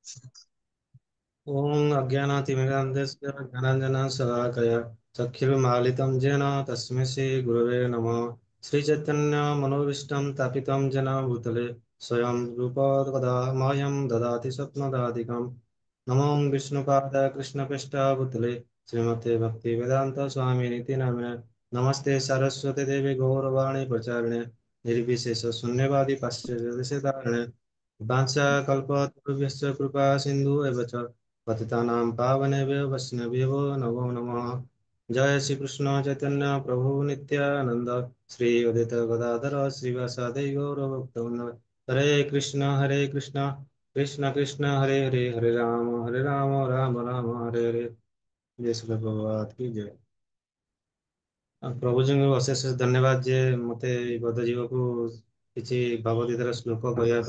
ॐ अज्ञानातिमिरान्धस्य ज्ञानाञ्जनशलाकया चक्षुर्मीलितं येन तस्मै श्रीगुरवे नमः। श्रीचैतन्यमनोभीष्टं स्थापितं येन भूतले स्वयं रूपा कदा मह्यं ददाति स्वप्नदादिकं। नमो विष्णुपादाय कृष्णपृष्ठाय भूतले श्रीमते भक्तिवेदान्त स्वामिनिति नामिने। नमस्ते सरस्वती देवी गौरवाणी प्रचारिणे निर्विशेष शून्यवादी पाश्चात्यदेशधारिणे। वाञ्छाकल्पतरुभ्यश्च कृपा सिन्धु एव च पतितानां पावनेभ्यो वैष्णवेभ्यो नमो नमः। जय श्री कृष्ण चैतन्य प्रभु नित्यानंद श्री अद्वैत गदाधर श्रीवासादि गौरभक्तवृंद। हरे कृष्ण कृष्ण कृष्ण हरे हरे राम राम राम हरे हरे। जय श्री प्रभुपाद की जय। प्रभु जी को अशेष धन्यवाद जे मते बद्ध जीव को किसी भगवद्गीतार श्लोक कहवा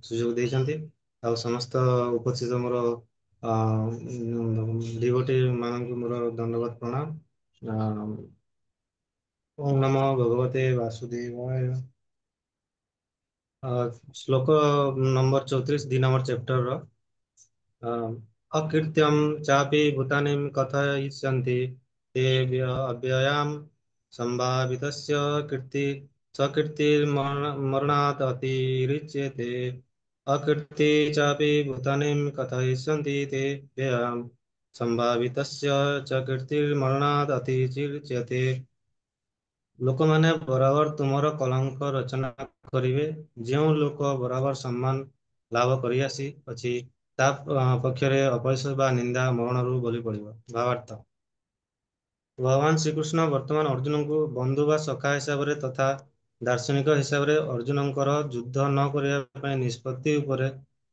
सुजोग देइछन्ति। आ समस्त उपस्थित मोर डिवोटी मानक मोर धन्यवाद प्रणाम। ओम नमो भगवते वासुदेवाय। श्लोक नंबर 34 2 नंबर चैप्टर अकृत्यम चापि भूतानि कथयिष्यन्ति ते अव्ययाम संभावितस्य कीर्ति सकीर्तिर्मरणात् अतिरिच्यते। अकृति चापि भूतानि कथयिष्यन्ति ते व्ययाम संभावितस्य च कीर्तिर्मरणात् अतिरिच्यते। ଲୋକମାନେ ବରାବର ତୁମର କଳଙ୍କ ରଚନା କରିବେ। ଯେଉଁ ଲୋକ ବରାବର ସମ୍ମାନ ଲାଭ କରି ଆସି ଅଛି ତା ପକ୍ଷରେ ଅପୟଶ ବା ନିନ୍ଦା ମରଣରୁ ବଳି ପଡ଼ିବ। ଭାବାର୍ଥ ଭଗବାନ ଶ୍ରୀକୃଷ୍ଣ ବର୍ତ୍ତମାନ ଅର୍ଜୁନଙ୍କୁ ବନ୍ଧୁ ବା ସଖା ହିସାବରେ ତଥା ଦାର୍ଶନିକ ହିସାବରେ ଅର୍ଜୁନଙ୍କର ଯୁଦ୍ଧ ନ କରିବା ପାଇଁ ନିଷ୍ପତ୍ତି ଉପରେ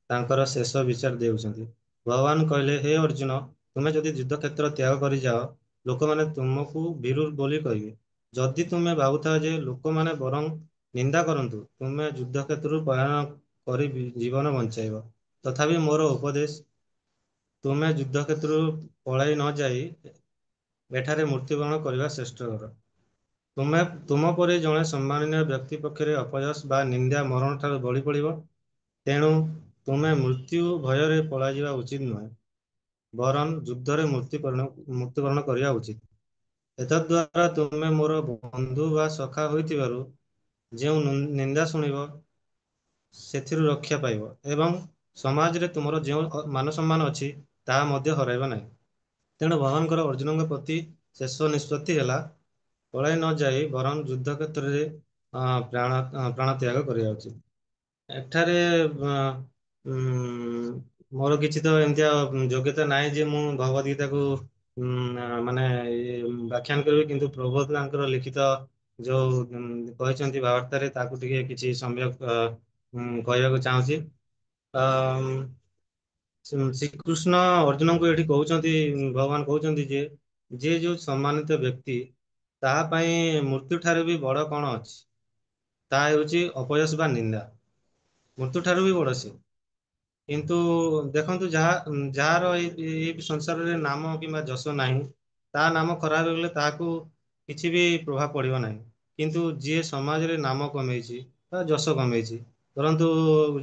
ତାଙ୍କର ଶେଷ ବିଚାର ଦେଉଛନ୍ତି। ଭଗବାନ କହିଲେ, ହେ ଅର୍ଜୁନ, ତୁମେ ଯଦି ଯୁଦ୍ଧ କ୍ଷେତ୍ର ତ୍ୟାଗ କରିଯାଅ ଲୋକମାନେ ତୁମକୁ ଭୀରୁ ବୋଲି କହିବେ। ଯଦି ତୁମେ ଭାବୁଥାଅ ଯେ ଲୋକମାନେ ବରଂ ନିନ୍ଦା କରନ୍ତୁ, ତୁମେ ଯୁଦ୍ଧ କ୍ଷେତ୍ରରୁ ପଳାୟନ କରି ଜୀବନ ବଞ୍ଚାଇବ। ତଥାପି ମୋର ଉପଦେଶ, ତୁମେ ଯୁଦ୍ଧ କ୍ଷେତ୍ରରୁ ପଳାଇ ନ ଯାଇ ଏଠାରେ ମୃତ୍ୟୁବରଣ କରିବା ଶ୍ରେଷ୍ଠକର। ତୁମ ପରି ଜଣେ ସମ୍ମାନନୀୟ ବ୍ୟକ୍ତି ପକ୍ଷରେ ଅପୟଶ ବା ନିନ୍ଦା ମରଣ ଠାରୁ ବଳି ପଡ଼ିବ। ତେଣୁ ତୁମେ ମୃତ୍ୟୁ ଭୟରେ ପଳାଇଯିବା ଉଚିତ ନୁହେଁ, ବରଂ ଯୁଦ୍ଧରେ ମୃତ୍ୟୁବରଣ କରିବା ଉଚିତ। ଏତଦ୍ଦ୍ୱାରା ତୁମେ ମୋର ବନ୍ଧୁ ବା ସଖା ହୋଇଥିବାରୁ ଯେଉଁ ନିନ୍ଦା ଶୁଣିବ ସେଥିରୁ ରକ୍ଷା ପାଇବ ଏବଂ ସମାଜରେ ତୁମର ଯେଉଁ ମାନ ସମ୍ମାନ ଅଛି ତାହା ମଧ୍ୟ ହରାଇବ ନାହିଁ। ତେଣୁ ଭଗବାନଙ୍କର ଅର୍ଜୁନଙ୍କ ପ୍ରତି ଶେଷ ନିଷ୍ପତ୍ତି ହେଲା ପଳାଇ ନ ଯାଇ ବରଂ ଯୁଦ୍ଧ କ୍ଷେତ୍ରରେ ପ୍ରାଣ ତ୍ୟାଗ କରିବା ଉଚିତ। ଏଠାରେ ମୋର କିଛି ତ ଏମିତିଆ ଯୋଗ୍ୟତା ନାହିଁ ଯେ ମୁଁ ଭଗବଦ ଗୀତାକୁ ମାନେ ବ୍ୟାଖ୍ୟାନ କରିବି, କିନ୍ତୁ ପ୍ରଭୁତାଙ୍କର ଲିଖିତ ଯୋଉ କହିଛନ୍ତି ଭାବାର୍ତ୍ତାରେ ତାକୁ ଟିକେ କିଛି ସମ୍ୟକ କହିବାକୁ ଚାହୁଁଛି। ଶ୍ରୀକୃଷ୍ଣ ଅର୍ଜୁନଙ୍କୁ ଏଠି କହୁଛନ୍ତି, ଭଗବାନ କହୁଛନ୍ତି ଯେ ଯିଏ ଯୋଉ ସମ୍ମାନିତ ବ୍ୟକ୍ତି ତାହା ପାଇଁ ମୃତ୍ୟୁ ଠାରୁ ବି ବଡ କଣ ଅଛି, ତାହା ହେଉଛି ଅପୟଶ ବା ନିନ୍ଦା। ମୃତ୍ୟୁ ଠାରୁ ବି ବଡ ସେ। କିନ୍ତୁ ଦେଖନ୍ତୁ ଯାହାର ଏଇ ସଂସାରରେ ନାମ କିମ୍ବା ଯଶ ନାହିଁ, ତା ନାମ ଖରାପ ହେଇଗଲେ ତାହାକୁ କିଛି ବି ପ୍ରଭାବ ପଡିବ ନାହିଁ। କିନ୍ତୁ ଯିଏ ସମାଜରେ ନାମ କମେଇଛି ବା ଯଶ କମେଇଛି, ଧରନ୍ତୁ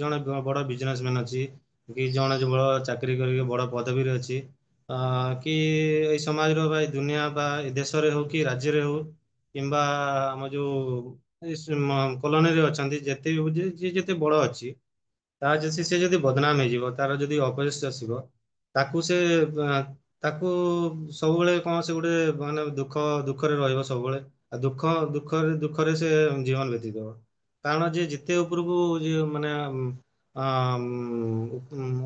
ଜଣେ ବଡ ବିଜନେସମ୍ୟାନ ଅଛି କି ଜଣେ ବଡ ଚାକିରି କରିକି ବଡ ପଦବୀରେ ଅଛି, କି ଏଇ ସମାଜର ବା ଏଇ ଦୁନିଆ ବା ଏ ଦେଶରେ ହଉ କି ରାଜ୍ୟରେ ହଉ କିମ୍ବା ଆମ ଯୋଉ କଲୋନୀରେ ଅଛନ୍ତି, ଯେତେ ଯିଏ ଯେତେ ବଡ ଅଛି ତା ଯଦି ସେ ଯଦି ବଦନାମ ହେଇଯିବ, ତାର ଯଦି ଅପୟଶ ଆସିବ, ତାକୁ ସେ ତାକୁ ସବୁବେଳେ କଣ ସେ ଗୋଟେ ମାନେ ଦୁଃଖରେ ରହିବ ସବୁବେଳେ। ଆଉ ଦୁଃଖରେ ସେ ଜୀବନ ବ୍ୟତୀତ। କାରଣ ଯେ ଯେତେ ଉପରକୁ ମାନେ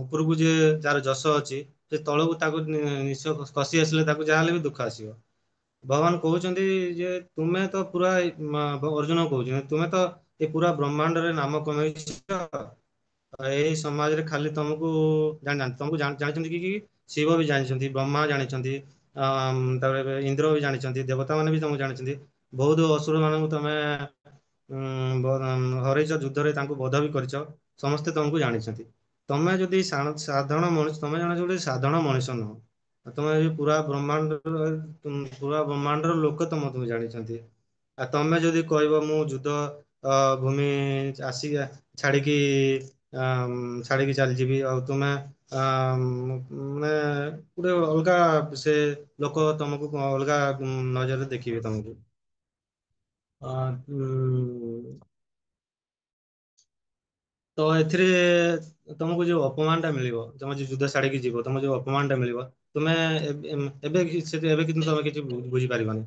ଉପରକୁ ଯିଏ ଯାର ଯଶ ଅଛି, ସେ ତଳକୁ ତାକୁ ନିଶ ଖସି ଆସିଲେ ତାକୁ ଯାହାହେଲେ ବି ଦୁଃଖ ଆସିବ। ଭଗବାନ କହୁଛନ୍ତି ଯେ ତୁମେ ତ ପୁରା ଅର୍ଜୁନ କହୁଛନ୍ତି, ତୁମେ ତ ଏ ପୁରା ବ୍ରହ୍ମାଣ୍ଡରେ ନାମ କମେଇଛ। ଏଇ ସମାଜରେ ଖାଲି ତମକୁ ଜାଣିଛନ୍ତି କି ଶିବ ବି ଜାଣିଛନ୍ତି, ବ୍ରହ୍ମା ଜାଣିଛନ୍ତି, ତାପରେ ଇନ୍ଦ୍ର ବି ଜାଣିଛନ୍ତି, ଦେବତା ମାନେ ବି ତମକୁ ଜାଣିଛନ୍ତି। ବହୁତ ଅସୁର ମାନଙ୍କୁ ତମେ ହରେଇଛ, ଯୁଦ୍ଧରେ ତାଙ୍କୁ ବଧ ବି କରିଛ। ସମସ୍ତେ ତମକୁ ଜାଣିଛନ୍ତି। ତମେ ଯଦି ସାଧାରଣ ମଣିଷ, ତମେ ଜଣେ ଗୋଟେ ସାଧାରଣ ମଣିଷ ନୁହଁ। ତମେ ପୁରା ବ୍ରହ୍ମାଣ୍ଡର ଲୋକ ତମକୁ ଜାଣିଛନ୍ତି। ଆଉ ତମେ ଯଦି କହିବ ମୁଁ ଯୁଦ୍ଧ ଭୂମି ଛାଡିକି ଛାଡିକି ଚାଲିଯିବି ଆଉ ତୁମେ ମାନେ ଗୋଟେ ଅଲଗା ସେ ଲୋକ ତମକୁ ଅଲଗା ନଜରରେ ଦେଖିବେ ତମକୁ। ଅ, ଉଁ, ତ ଏଥିରେ ତମକୁ ଯୋଉ ଅପମାନ ଟା ମିଳିବ, ତମେ ଯୋଉ ଯୁଦ୍ଧ ଛାଡିକି ଯିବ, ତମକୁ ଯୋଉ ଅପମାନ ଟା ମିଳିବ, ତୁମେ ଏବେ କିନ୍ତୁ ତମେ କିଛି ବୁଝିପାରିବନି।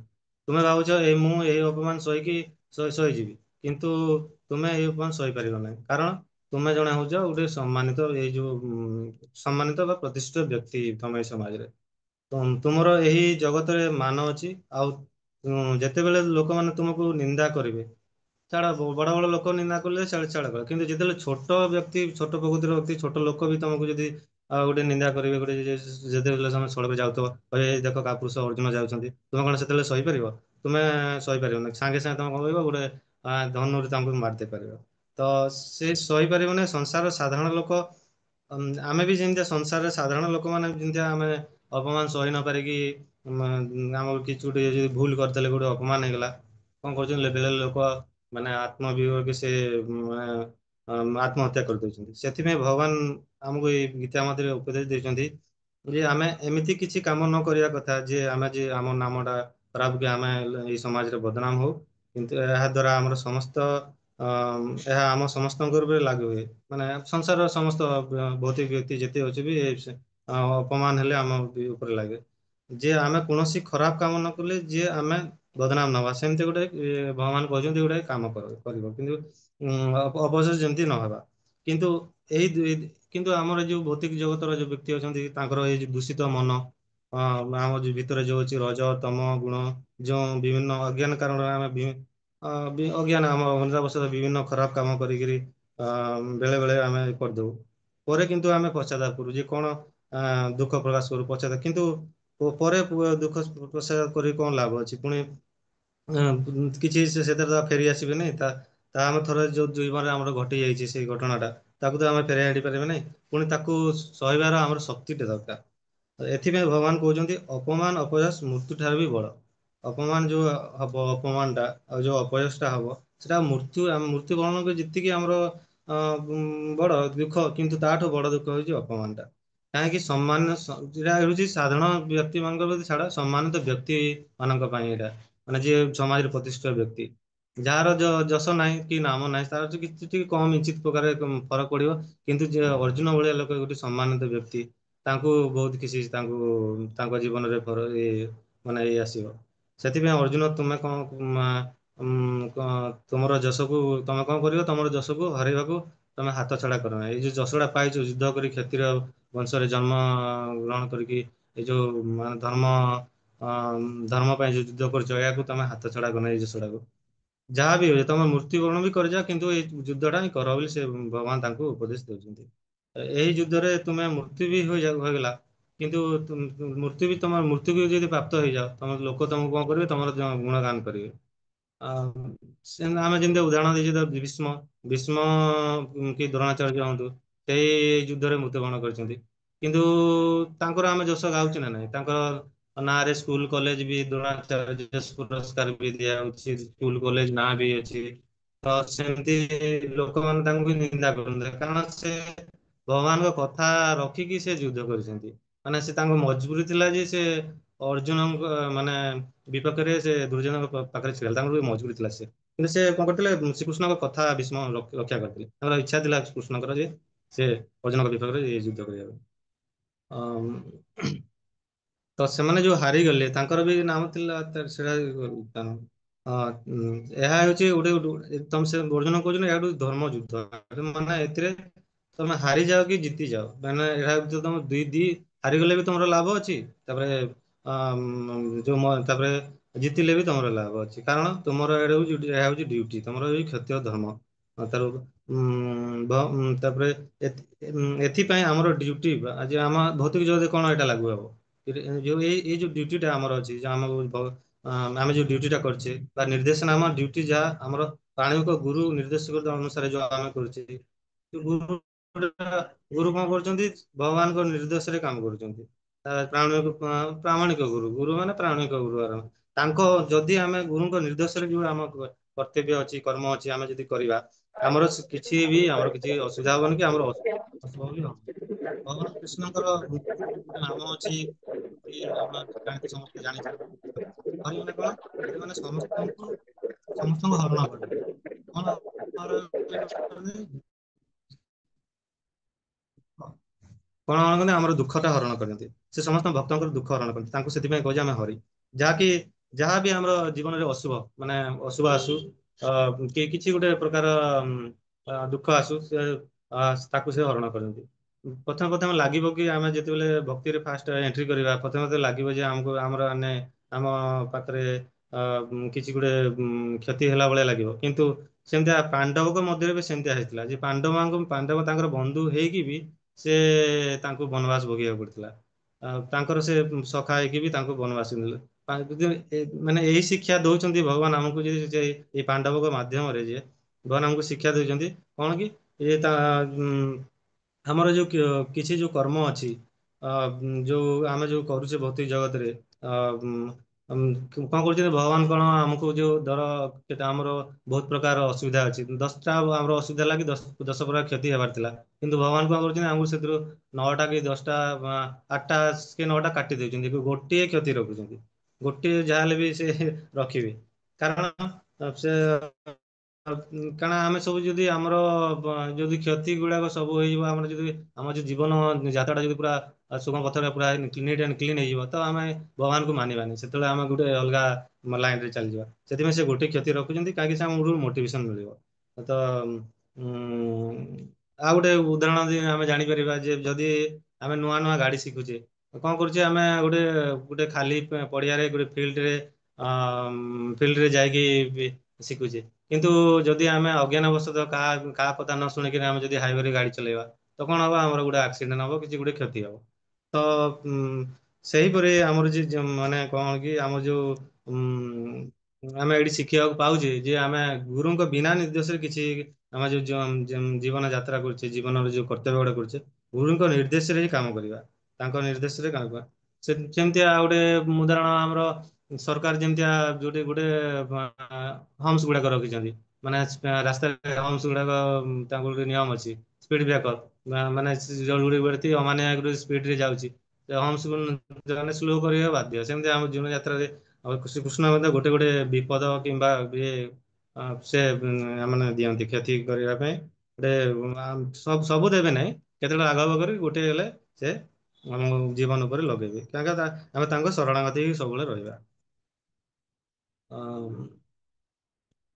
ତୁମେ ଭାବୁଛ ମୁଁ ଏଇ ଅପମାନ ସହିକି ସହିଯିବି, କିନ୍ତୁ ତୁମେ ଏଇ ଅପମାନ ସହିପାରିବ ନାହିଁ। କାରଣ ତୁମେ ଜଣେ ହଉଛ ଗୋଟେ ସମ୍ମାନିତ ଏଇ ଯୋଉ ସମ୍ମାନିତ ବା ପ୍ରତିଷ୍ଠିତ ବ୍ୟକ୍ତି ତମେ ଏଇ ସମାଜରେ। ତୁମର ଏହି ଜଗତରେ ମାନ ଅଛି। ଆଉ ଯେତେବେଳେ ଲୋକମାନେ ତୁମକୁ ନିନ୍ଦା କରିବେ, ଛାଡ ବଡ ବଡ ଲୋକ ନିନ୍ଦା କଲେ ଛାଡ ଛାଡ କର, କିନ୍ତୁ ଯେତେବେଳେ ଛୋଟ ବ୍ୟକ୍ତି, ଛୋଟ ପ୍ରକୃତିର ବ୍ୟକ୍ତି, ଛୋଟ ଲୋକ ବି ତମକୁ ଯଦି ଗୋଟେ ନିନ୍ଦା କରିବେ, ଗୋଟେ ଯେତେବେଳେ ତମେ ସଡ଼କ ଯାଉଥିବ, କହିବେ "ଏଇ ଦେଖ କାପୁରୁଷ ଅର୍ଜୁନ ଯାଉଛନ୍ତି", ତୁମେ କଣ ସେତେବେଳେ ସହିପାରିବ? ତୁମେ ସହିପାରିବନି। ସାଙ୍ଗେ ସାଙ୍ଗେ ତମେ କଣ କହିବ, ଗୋଟେ ଧନୁରେ ତାଙ୍କୁ ମାରିଦେଇ ପାରିବ। ତ ସେ ସହିପାରିବନି। ସଂସାର ସାଧାରଣ ଲୋକ, ଆମେ ବି ଯେମିତିଆ ସଂସାରରେ ସାଧାରଣ ଲୋକମାନେ ଯେମିତିଆ ଆମେ ଅପମାନ ସହି ନ ପାରିକି ଆମର କିଛି ଗୋଟେ ଯଦି ଭୁଲ କରିଦେଲେ, ଗୋଟେ ଅପମାନ ହେଇଗଲା, କଣ କରୁଛନ୍ତି ବେଳେ ବେଳେ ଲୋକ ମାନେ ଆତ୍ମବିୟ କି ସେ ମାନେ ଆତ୍ମହତ୍ୟା କରିଦଉଛନ୍ତି। ସେଥିପାଇଁ ଭଗବାନ ଆମକୁ ଏଇ ଗୀତା ମଧ୍ୟରେ ଉପଦେଶ ଦେଇଛନ୍ତି ଯେ ଆମେ ଏମିତି କିଛି କାମ ନ କରିବା କଥା ଯେ ଆମେ ଯେ ଆମ ନାମଟା ଖରାପ, କି ଆମେ ଏଇ ସମାଜରେ ବଦନାମ ହଉ। କିନ୍ତୁ ଏହା ଦ୍ୱାରା ଆମର ସମସ୍ତ ଏହା ଆମ ସମସ୍ତଙ୍କ ଉପରେ ଲାଗୁ ହୁଏ। ମାନେ ସଂସାରର ସମସ୍ତ ଭୌତିକ ବ୍ୟକ୍ତି ଯେତେ ଅଛି ବି ଅପମାନ ହେଲେ ଆମ ଉପରେ ଲାଗେ। ଯେ ଆମେ କୌଣସି ଖରାପ କାମ ନ କଲେ ଯିଏ ଆମେ ବଦନାମ ନବା, ସେମିତି ଗୋଟେ ଭଗବାନ କହିଛନ୍ତି ଗୋଟେ କାମ କରିବ, କିନ୍ତୁ ଅବଶେଷ ଯେମିତି ନହେବା। କିନ୍ତୁ କିନ୍ତୁ ଆମର ଯୋଉ ଭୌତିକ ଜଗତର ଯୋଉ ବ୍ୟକ୍ତି ଅଛନ୍ତି, ତାଙ୍କର ଏଇ ଯୋଉ ଦୂଷିତ ମନ, ଆମ ଯୋଉ ଭିତରେ ଯୋଉ ଅଛି ରଜ ତମ ଗୁଣ, ଯୋଉ ବିଭିନ୍ନ ଅଜ୍ଞାନ କାରଣରେ ଆମେ ଅଜ୍ଞାନ ଆମ ଅବଶତ ବିଭିନ୍ନ ଖରାପ କାମ କରିକିରି ବେଳେ ବେଳେ ଆମେ କରିଦଉ। ପରେ କିନ୍ତୁ ଆମେ ପଶ୍ଚାତାପ କରୁ ଯେ କଣ ଦୁଃଖ ପ୍ରକାଶ କରୁ ପଶ୍ଚାତାପ, କିନ୍ତୁ ପରେ ଦୁଃଖ ପ୍ରକାଶ କରି କଣ ଲାଭ ଅଛି? ପୁଣି କିଛି ସେଥିରେ ତ ଫେରି ଆସିବେନି। ତା ଆମେ ଥରେ ଯୋଉ ଜୀବନରେ ଆମର ଘଟି ଯାଇଛି ସେଇ ଘଟଣାଟା, ତାକୁ ତ ଆମେ ଫେରାଇ ଆଣି ପାରିବେ ନାହିଁ। ପୁଣି ତାକୁ ସହିବାର ଆମର ଶକ୍ତିଟେ ଦରକାର। ଏଥିପାଇଁ ଭଗବାନ କହୁଛନ୍ତି ଅପମାନ ଅପୟଶ ମୃତ୍ୟୁ ଠାରୁ ବି ବଡ। ଅପମାନ ଯୋଉ ହବ, ଅପମାନ ଟା ଆଉ ଯୋଉ ଅପୟଶ ଟା ହବ, ସେଟା ମୃତ୍ୟୁ ବରଣ ଯେତିକି ଆମର ବଡ ଦୁଃଖ, କିନ୍ତୁ ତାଠୁ ବଡ ଦୁଃଖ ହଉଛି ଅପମାନ ଟା। କାହିଁକି ସମ୍ମାନ ଏଟା ହେଉଛି ସାଧାରଣ ବ୍ୟକ୍ତି ମାନଙ୍କ ପ୍ରତି ଛାଡ, ସମ୍ମାନିତ ବ୍ୟକ୍ତି ମାନଙ୍କ ପାଇଁ ଏଇଟା, ମାନେ ଯିଏ ସମାଜରେ ପ୍ରତିଷ୍ଠିତ ବ୍ୟକ୍ତି, ଯାହାର ଯଶ ନାହିଁ କି ନାମ ନାହିଁ, ତାର କିଛି ଟିକେ କମ ନିଶ୍ଚିତ ପ୍ରକାର ଫରକ ପଡିବ। କିନ୍ତୁ ଯେ ଅର୍ଜୁନ ଭଳିଆ ଲୋକ ଗୋଟେ ସମ୍ମାନିତ ବ୍ୟକ୍ତି, ତାଙ୍କୁ ବହୁତ କିଛି ତାଙ୍କ ଜୀବନରେ ମାନେ ଇଏ ଆସିବ। ସେଥିପାଇଁ ଅର୍ଜୁନ ତୁମେ ତୁମର ଯଶକୁ ତମେ କଣ କରିବ? ତମର ଯଶକୁ ହରାଇବାକୁ ତମେ ହାତ ଛଡା କର ନାହିଁ। ଏଇ ଯୋଉ ଯଶଟା ପାଇଛ, ଯୁଦ୍ଧ କରି କ୍ଷତ୍ରିୟ ବଂଶରେ ଜନ୍ମ ଗ୍ରହଣ କରିକି ଏଇ ଯୋଉ ମାନେ ଧର୍ମ ପାଇଁ ଯୋଉ ଯୁଦ୍ଧ କରୁଛ, ଏହାକୁ ତମେ ହାତ ଛଡା କର ନାହିଁ। ଏଇ ଯଶଟାକୁ ଯାହା ବି ହଉଛି ତମେ ମୃତ୍ୟୁବରଣ ବି କରିଯାଅ, କିନ୍ତୁ ଏଇ ଯୁଦ୍ଧଟା ହିଁ କର ବୋଲି ସେ ଭଗବାନ ତାଙ୍କୁ ଉପଦେଶ ଦଉଛନ୍ତି। ଏହି ଯୁଦ୍ଧରେ ତୁମେ ମୃତ୍ୟୁ ବି ହୋଇଗଲା, କିନ୍ତୁ ମୃତ୍ୟୁକୁ ଯଦି ପ୍ରାପ୍ତ ହେଇଯାଅ, ତମ ଲୋକ ତମକୁ କଣ କରିବେ? ତମର ଗୁଣଗାନ କରିବେ। ଆ, ଆମେ ଯେମିତି ଉଦାହରଣ ଦେଇଛୁ ତ ଭୀଷ୍ମ ଭୀଷ୍ମ କି ଦ୍ରୋଣାଚାର୍ଯ୍ୟ ହୁଅନ୍ତୁ, ସେଇ ଯୁଦ୍ଧରେ ମୃତ୍ୟୁବରଣ କରିଛନ୍ତି। କିନ୍ତୁ ତାଙ୍କର ଆମେ ଯଶ ଗାଉଛୁ ନା ନାହିଁ? ତାଙ୍କର ନାଁରେ ସ୍କୁଲ କଲେଜ ବି ଦ୍ରୋଣାଚାର୍ଯ୍ୟ ପୁରସ୍କାର ବି ଦିଆଯାଉଛି, ସ୍କୁଲ କଲେଜ ନାଁ ବି ଅଛି। ତ ସେମିତି ଲୋକମାନେ ତାଙ୍କୁ ବି ନିନ୍ଦା କରନ୍ତି, କାରଣ ସେ ଭଗବାନଙ୍କ କଥା ରଖିକି ସେ ଯୁଦ୍ଧ କରିଛନ୍ତି। ମାନେ ସେ ତାଙ୍କ ମଜବୁରି ଥିଲା ଯେ ସେ ଅର୍ଜୁନଙ୍କ ମାନେ ବିପକ୍ଷରେ ସେ ଦୁର୍ଜନଙ୍କ ପାଖରେ ଛିଡା ତାଙ୍କର ବି ମଜବୁରି ଥିଲା। କିନ୍ତୁ ସେ କଣ କରିଥିଲେ? ଶ୍ରୀକୃଷ୍ଣଙ୍କ କଥା ଭୀଷ୍ମ ରକ୍ଷା କରିଥିଲେ। ତାଙ୍କର ଇଚ୍ଛା ଥିଲା କୃଷ୍ଣଙ୍କର ଯେ ସେ ଅର୍ଜୁନଙ୍କ ବିପକ୍ଷରେ ଯୁଦ୍ଧ କରିବା ପାଇଁ। ତ ସେମାନେ ଯୋଉ ହାରିଗଲେ, ତାଙ୍କର ବି ନାମ ଥିଲା ସେଟା ଏହା ହେଉଛି ତମେ ସେ ଅର୍ଜୁନ କହୁଛନ୍ତି ଏହା ଗୋଟେ ଧର୍ମ ଯୁଦ୍ଧ। ମାନେ ଏଥିରେ ତମେ ହାରିଯାଅ କି ଜିତି ଯାଅ, ମାନେ ଏହା ଭିତରେ ତମେ ହାରିଗଲେ ବି ତମର ଲାଭ ଅଛି। ତାପରେ ତାପରେ ଜିତିଲେ ବି ତମର ଲାଭ ଅଛି, କାରଣ ତୁମର ଏହା ହଉଛି ଡ୍ୟୁଟି, ତମର ଏଇ କ୍ଷତ୍ରିୟ ଧର୍ମ। ତାପରେ ଏଥିପାଇଁ ଆମର ଡ୍ୟୁଟି, ଆଜି ଆମ ଭୌତିକ ଜଗତରେ କଣ ଏଇଟା ଲାଗୁ ହବ? ଏଇ ଯୋଉ ଡ୍ୟୁଟି ଟା ଆମର ଅଛି, ଆମେ ଯୋଉ ଡ୍ୟୁଟି ଟା କରିଛେ ବା ନିର୍ଦ୍ଦେଶନା, ଆମ ଡ୍ୟୁଟି ଯାହା ଆମର ପ୍ରାଣୀଙ୍କ ଗୁରୁ ନିର୍ଦ୍ଦେଶକ ଅନୁସାରେ ଯୋଉ ଆମେ କରୁଛେ, ଗୁରୁ ଗୁରୁ କଣ କରୁଛନ୍ତି? ଭଗବାନଙ୍କ ନିର୍ଦ୍ଦେଶରେ କାମ କରୁଛନ୍ତି। ପ୍ରାମାଣିକ ଗୁରୁ, ଗୁରୁ ମାନେ ପ୍ରାମାଣିକ ଗୁରୁ। ତାଙ୍କ ଯଦି ଆମେ ଗୁରୁଙ୍କ ନିର୍ଦ୍ଦେଶରେ ଯୋଉ ଆମ କର୍ତ୍ତବ୍ୟ ଅଛି, କର୍ମ ଅଛି, ଆମେ ଯଦି କରିବା, କିଛି ବି ଆମର କିଛି ଅସୁବିଧା ହବନି କି ଆମର ଅଶୁଭ ବି ହବନି। ଭଗବାନ କୃଷ୍ଣଙ୍କର ଗୋଟେ ନାମ ଅଛି, କି ଆମେ ଜାଣିଛେ, ସମସ୍ତେ ଜାଣିଛେ। ହରି ମାନେ କଣ? ହରି ମାନେ ସମସ୍ତଙ୍କୁ ହରଣ କରନ୍ତି। କଣ ହରଣ କରନ୍ତି? କଣ ହରଣ କରନ୍ତି? ଆମର ଦୁଃଖଟା ହରଣ କରନ୍ତି। ସେ ସମସ୍ତ ଭକ୍ତଙ୍କର ଦୁଃଖ ହରଣ କରନ୍ତି, ତାଙ୍କୁ ସେଥିପାଇଁ କହୁଛେ ଆମେ ହରି। ଯାହାକି ଯାହା ବି ଆମର ଜୀବନରେ ଅଶୁଭ, ମାନେ ଅଶୁଭ ଆସୁ, କି କିଛି ଗୋଟେ ପ୍ରକାର ଦୁଃଖ ଆସୁ, ସେ ତାକୁ ସେ ହରଣ କରନ୍ତି। ପ୍ରଥମେ ପ୍ରଥମେ ଲାଗିବ କି ଆମେ ଯେତେବେଳେ ଭକ୍ତିରେ ଫାଷ୍ଟ ଏଣ୍ଟ୍ରି କରିବା, ପ୍ରଥମେ ପ୍ରଥମେ ଲାଗିବ ଯେ ଆମକୁ ଆମର ମାନେ ଆମ ପାଖରେ କିଛି ଗୋଟେ କ୍ଷତି ହେଲା ଭଳିଆ ଲାଗିବ। କିନ୍ତୁ ସେମିତିଆ ପାଣ୍ଡବଙ୍କ ମଧ୍ୟରେ ବି ସେମିତିଆ ହେଇଥିଲା, ଯେ ପାଣ୍ଡବ ତାଙ୍କର ବନ୍ଧୁ ହେଇକି ବି ସେ ତାଙ୍କୁ ବନବାସ ଭୋଗିବାକୁ ପଡିଥିଲା। ତାଙ୍କର ସେ ସଖା ହେଇକି ବି ତାଙ୍କୁ ବନବାସ ନେଲେ। ମାନେ ଏଇ ଶିକ୍ଷା ଦଉଛନ୍ତି ଭଗବାନ ଆମକୁ, ଯେ ଏଇ ପାଣ୍ଡବଙ୍କ ମାଧ୍ୟମରେ ଯେ ଭଗବାନ ଆମକୁ ଶିକ୍ଷା ଦଉଛନ୍ତି କଣ କି, ଆମର ଯୋଉ କିଛି ଯୋଉ କର୍ମ ଅଛି, ଯୋଉ ଆମେ ଯୋଉ କରୁଛେ ଭୌତିକ ଜଗତରେ, କଣ କରୁଛନ୍ତି ଭଗବାନ, କଣ ଆମକୁ ଯୋଉ ଧର କେତେ ଆମର ବହୁତ ପ୍ରକାର ଅସୁବିଧା ଅଛି, 10ଟା ଆମର ଅସୁବିଧା ହେଲା କି 10 ପ୍ରକାର କ୍ଷତି ହେବାର ଥିଲା, କିନ୍ତୁ ଭଗବାନ କଣ କରୁଛନ୍ତି ଆମକୁ ସେଥିରୁ 9ଟା କି 10ଟା, 8ଟା କି 9ଟା କାଟି ଦେଉଛନ୍ତି, ଗୋଟିଏ କ୍ଷତି ରଖୁଛନ୍ତି। ଗୋଟିଏ ଯାହାହେଲେ ବି ସେ ରଖିବେ, କାରଣ ସେ କାରଣ ଆମେ ସବୁ ଯଦି ଆମର ଯଦି କ୍ଷତି ଗୁଡାକ ସବୁ ହେଇଯିବ, ଆମର ଯଦି ଆମ ଯୋଉ ଜୀବନ ଯାତ୍ରାଟା ଯଦି ପୁରା ସୁଗମ ପଥରେ ପୁରା ନିଟ୍ ଆଣ୍ଡ କ୍ଲିନ୍ ହେଇଯିବ, ତ ଆମେ ଭଗବାନଙ୍କୁ ମାନିବାନି, ସେତେବେଳେ ଆମେ ଗୋଟେ ଅଲଗା ଲାଇନ ରେ ଚାଲିଯିବା। ସେଥିପାଇଁ ସେ ଗୋଟେ କ୍ଷତି ରଖୁଛନ୍ତି, କାହିଁକି ସେ ଆମକୁ ମୋଟିଭେସନ ମିଳିବ। ତ ଆଉ ଗୋଟେ ଉଦାହରଣ ଆମେ ଜାଣିପାରିବା ଯେ ଯଦି ଆମେ ନୂଆ ନୂଆ ଗାଡି ଶିଖୁଛେ, କଣ କରୁଛେ ଆମେ ଗୋଟେ ଗୋଟେ ଖାଲି ପଡିଆରେ ଗୋଟେ ଫିଲ୍ଡରେ ଯାଇକି ଶିଖୁଛେ। କିନ୍ତୁ ଯଦି ଆମେ ଅଜ୍ଞାନ ବଶତଃ କାହା କଥା ନ ଶୁଣିକି ଆମେ ଯଦି ହାଇୱେରେ ଗାଡି ଚଲେଇବା, ତ କଣ ହବ? ଆମର ଗୋଟେ ଆକ୍ସିଡେଣ୍ଟ ହବ, କିଛି ଗୋଟେ କ୍ଷତି ହବ। ତ ସେହିପରି ଆମର ମାନେ କଣ କି, ଆମର ଯୋଉ ଆମେ ଏଇଠି ଶିଖିବାକୁ ପାଉଛେ ଯେ ଆମେ ଗୁରୁଙ୍କ ବିନା ନିର୍ଦ୍ଦେଶରେ କିଛି ଆମେ ଜୀବନ ଯାତ୍ରା କରୁଛେ, ଜୀବନର ଯୋଉ କର୍ତ୍ତବ୍ୟ ଗୁଡା କରୁଛେ, ଗୁରୁଙ୍କ ନିର୍ଦ୍ଦେଶରେ ହିଁ କାମ କରିବା, ତାଙ୍କ ନିର୍ଦ୍ଦେଶରେ କାମ କରିବା। ସେମିତିଆ ଗୋଟେ ଉଦାହରଣ ଆମର ସରକାର ଯେମିତିଆ ଯୋଉଠି ଗୋଟେ ହମ୍ସ ଗୁଡାକ ରଖିଛନ୍ତି, ମାନେ ରାସ୍ତାରେ ହମ୍ସ ଗୁଡାକ, ତାଙ୍କ ଗୋଟେ ନିୟମ ଅଛି, ସ୍ପିଡ ବ୍ରେକର, ମାନେ ଜଣେ ବ୍ୟକ୍ତି ଅମାନିଆ ସ୍ପିଡ ରେ ଯାଉଛି, ହମ୍ସ ମାନେ ସ୍ଲୋ କରିବା ବାଧ୍ୟ। ସେମିତି ଆମ ଜୀବନ ଯାତ୍ରାରେ ଶ୍ରୀକୃଷ୍ଣ ମଧ୍ୟ ଗୋଟେ ଗୋଟେ ବିପଦ କିମ୍ବା ଇଏ ସେ ମାନେ ଦିଅନ୍ତି କ୍ଷତି କରିବା ପାଇଁ, ଗୋଟେ ସବୁ ଦେବେ ନାହିଁ, କେତେବେଳେ ଆଗ କରି ଗୋଟେ ହେଲେ ସେ ଆମ ଜୀବନ ଉପରେ ଲଗେଇବେ, କାହିଁକି ଆମେ ତାଙ୍କ ଶରଣାଗତି ହେଇକି ସବୁବେଳେ ରହିବା।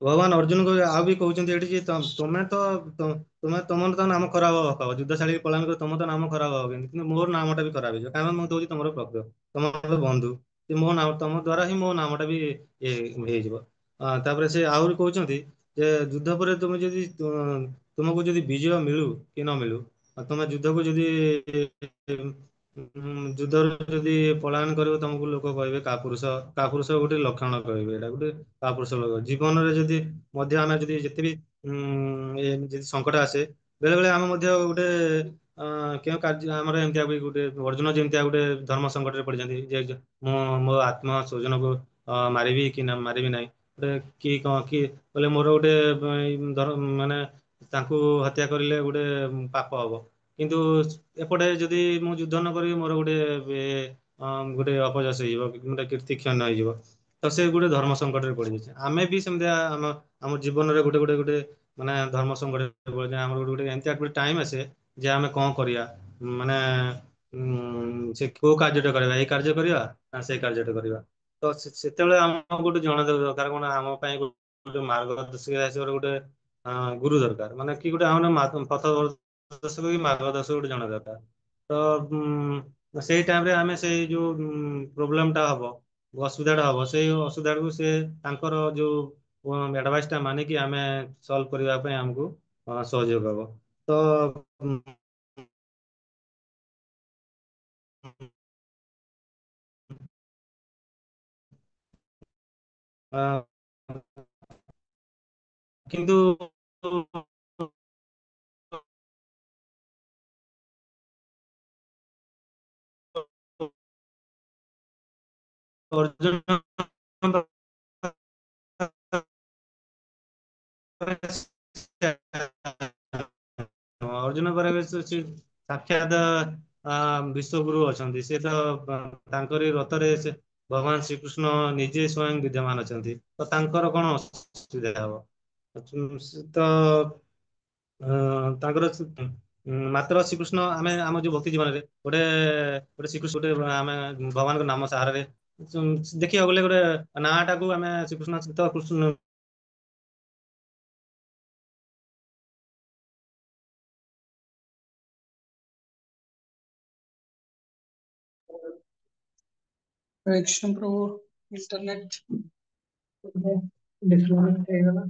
ଭଗବାନ ଅର୍ଜୁନଙ୍କୁ ଆଉ ବି କହୁଛନ୍ତି ଏଠି ଯେ ତୁମେ ତମର ତ ନାମ ଖରାପ ହବ, ଯୁଦ୍ଧ ଛାଡିକି ପଳାୟନ କରି ତମର ତ ନାମ ଖରାପ ହବ, କିନ୍ତୁ ମୋର ନାମଟା ବି ଖରାପ ହେଇଯିବ, କାରଣ ମୁଁ ଦଉଛି ତମର ପ୍ରଭୁ, ତମର ବନ୍ଧୁ, ମୋ ନାମ ତମ ଦ୍ଵାରା ହିଁ ମୋ ନାମଟା ବି ଇଏ ହେଇଯିବ। ତାପରେ ସେ ଆହୁରି କହୁଛନ୍ତି ଯେ ଯୁଦ୍ଧ ପରେ ତୁମକୁ ଯଦି ବିଜୟ ମିଳୁ କି ନ ମିଳୁ, ତମେ ଯୁଦ୍ଧକୁ ଯଦି ଯୁଦ୍ଧରୁ ଯଦି ପଳାୟନ କରିବ, ତମକୁ ଲୋକ କହିବେ କାପୁରୁଷ ଗୋଟେ ଲକ୍ଷଣ କହିବେ, ଏଇଟା ଗୋଟେ କାପୁରୁଷ ଲୋକ। ଜୀବନରେ ଯଦି ମଧ୍ୟ ଆମେ ଯଦି ଯେତେ ବି ଯଦି ସଙ୍କଟ ଆସେ, ବେଳେ ବେଳେ ଆମେ ମଧ୍ୟ ଗୋଟେ କେଉଁ କାର୍ଯ୍ୟ ଆମର ଏମିତିଆ ବି ଗୋଟେ ଅର୍ଜୁନ ଯେମିତିଆ ଗୋଟେ ଧର୍ମ ସଙ୍କଟରେ ପଡିଛନ୍ତି, ଯେ ମୁଁ ମୋ ଆତ୍ମ ସ୍ୱଜନକୁ ମାରିବି କି ନା ମାରିବି ନାହିଁ, ଗୋଟେ କି କଣ କି ବୋଲେ ମୋର ଗୋଟେ ମାନେ ତାଙ୍କୁ ହତ୍ୟା କରିଲେ ଗୋଟେ ପାପ ହବ, କିନ୍ତୁ ଏପଟେ ଯଦି ମୁଁ ଯୁଦ୍ଧ ନ କରିବି, ମୋର ଗୋଟେ ଅପଯଶ ହେଇଯିବ, ଗୋଟେ କୀର୍ତ୍ତି କ୍ଷନ ହେଇଯିବ, ତ ସେ ଗୋଟେ ଧର୍ମ ସଙ୍କଟରେ ପଡିଯାଇଛି। ଆମେ ବି ସେମିତିଆ ଆମ ଜୀବନରେ ଗୋଟେ ମାନେ ଧର୍ମ ସଙ୍କଟରେ ପଡିଛି, ଆମର ଗୋଟେ ଏମିତିଆ ଗୋଟେ ଟାଇମ ଆସେ ଯେ ଆମେ କଣ କରିବା, ମାନେ ସେ କୋଉ କାର୍ଯ୍ୟଟା କରିବା, ଏଇ କାର୍ଯ୍ୟ କରିବା ନା ସେଇ କାର୍ଯ୍ୟଟା କରିବା। ତ ସେତେବେଳେ ଆମକୁ ଗୋଟେ ଜଣେଇଦେବା ଦରକାର, କଣ ଆମ ପାଇଁ ଗୋଟେ ମାର୍ଗଦର୍ଶକ ଆସିବାର ଗୋଟେ ଗୁରୁ ଦରକାର, ମାନେ କି ଗୋଟେ ଆମର ପଥ ପ୍ରଦର୍ଶକ କି ମାର୍ଗଦର୍ଶକ ଗୋଟେ ଜଣେ ଦରକାର। ତ ସେଇ ଟାଇମରେ ଆମେ ସେଇ ଯୋଉ ପ୍ରୋବ୍ଲେମ ଟା ହବ, ଅସୁବିଧାଟା ହବ, ସେଇ ଅସୁବିଧାକୁ ସେ ତାଙ୍କର ଯୋଉ ଆଡଭାଇସ ଟା ମାନିକି ଆମେ ସଲ୍ଭ କରିବା ପାଇଁ ଆମକୁ ସହଯୋଗ ହବ। ତ ଆ, କିନ୍ତୁ ଅର୍ଜୁନ ଅର୍ଜୁନ ପରେ ସାକ୍ଷାତ ବିଶ୍ୱଗୁରୁ ଅଛନ୍ତି। ସେ ତ ତାଙ୍କରି ରଥରେ ସେ ଭଗବାନ ଶ୍ରୀକୃଷ୍ଣ ନିଜେ ସ୍ୱୟଂ ବିଦ୍ୟମାନ ଅଛନ୍ତି। ତ ତାଙ୍କର କଣ ଅସୁବିଧା ହବ? ସେ ତ ତାଙ୍କର ମାତ୍ର ଶ୍ରୀକୃଷ୍ଣ, ଆମେ ଆମ ଯୋଉ ଭକ୍ତି ଜୀବନରେ ଗୋଟେ ଗୋଟେ ଶ୍ରୀକୃଷ୍ଣ ଗୋଟେ ଆମେ ଭଗବାନଙ୍କ ନାମ ସାହାରାରେ ଦେଖିବାକୁ ଗଲେ ଗୋଟେ ନାଁ ଟାକୁ ଆମେ ଶ୍ରୀକୃଷ୍ଣ ତ କୃଷ୍ଣ Correction प्रभु इंटरनेट डिस्कनेक्ट ହେଇଗଲା।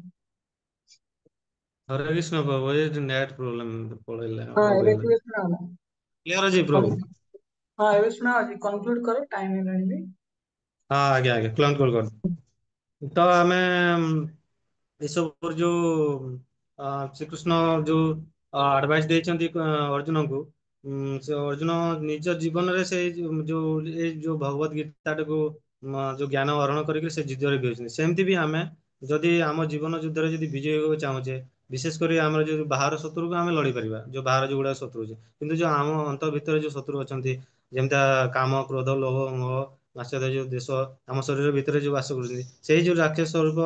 ହରେ କୃଷ୍ଣ ପ୍ରଭୁ, ଏ ନେଟ୍ ପ୍ରୋବ୍ଲେମ ପଳେଇଲା, ହଁ ଏବେ ଲଗେଇଲି। କ୍ଲିୟର ଶୁଣାଗଲା। କ୍ଲିୟର ଅଛି ପ୍ରଭୁ? ହଁ ଏବେ ଶୁଣାଯାଉଛି। କନକ୍ଲୁଡ କର, ଟାଇମ ହେଲାଣି ବି। ହଁ ଆଜ୍ଞା ଆଜ୍ଞା, କ୍ଲନ୍ କଲ୍ କର। ତ ଆମେ ଏସବୁ ଯୋଉ ଶ୍ରୀକୃଷ୍ଣ ଯୋଉ ଆଡଭାଇସ ଦେଇଛନ୍ତି ଅର୍ଜୁନଙ୍କୁ, ସେ ଅର୍ଜୁନ ନିଜ ଜୀବନରେ ସେଇ ଯୋଉ ଏଇ ଯୋଉ ଭଗବତ ଗୀତାଟାକୁ ଯୋଉ ଜ୍ଞାନ ଆହରଣ କରିକି ସେ ଯୁଦ୍ଧରେ ବିଜେଛନ୍ତି। ସେମିତି ବି ଆମେ ଯଦି ଆମ ଜୀବନ ଯୁଦ୍ଧରେ ଯଦି ବିଜୟ ହେବାକୁ ଚାହୁଁଛେ, ବିଶେଷ କରି ଆମର ଯୋଉ ବାହାର ଶତ୍ରୁକୁ ଆମେ ଲଢି ପାରିବା, ଯୋଉ ବାହାର ଯୋଉଗୁଡା ଶତ୍ରୁ ଅଛି, କିନ୍ତୁ ଯୋଉ ଆମ ଅନ୍ତର ଭିତରେ ଯୋଉ ଶତ୍ରୁ ଅଛନ୍ତି, ଯେମିତି କାମ, କ୍ରୋଧ, ଲୋଭ, ମୋହ, ମାତ୍ସର୍ଯ୍ୟ, ଯୋଉ ଦେଶ ଆମ ଶରୀର ଭିତରେ ଯୋଉ ବାସ କରୁଛନ୍ତି, ସେଇ ଯୋଉ ରାକ୍ଷସ ସ୍ୱରୂପ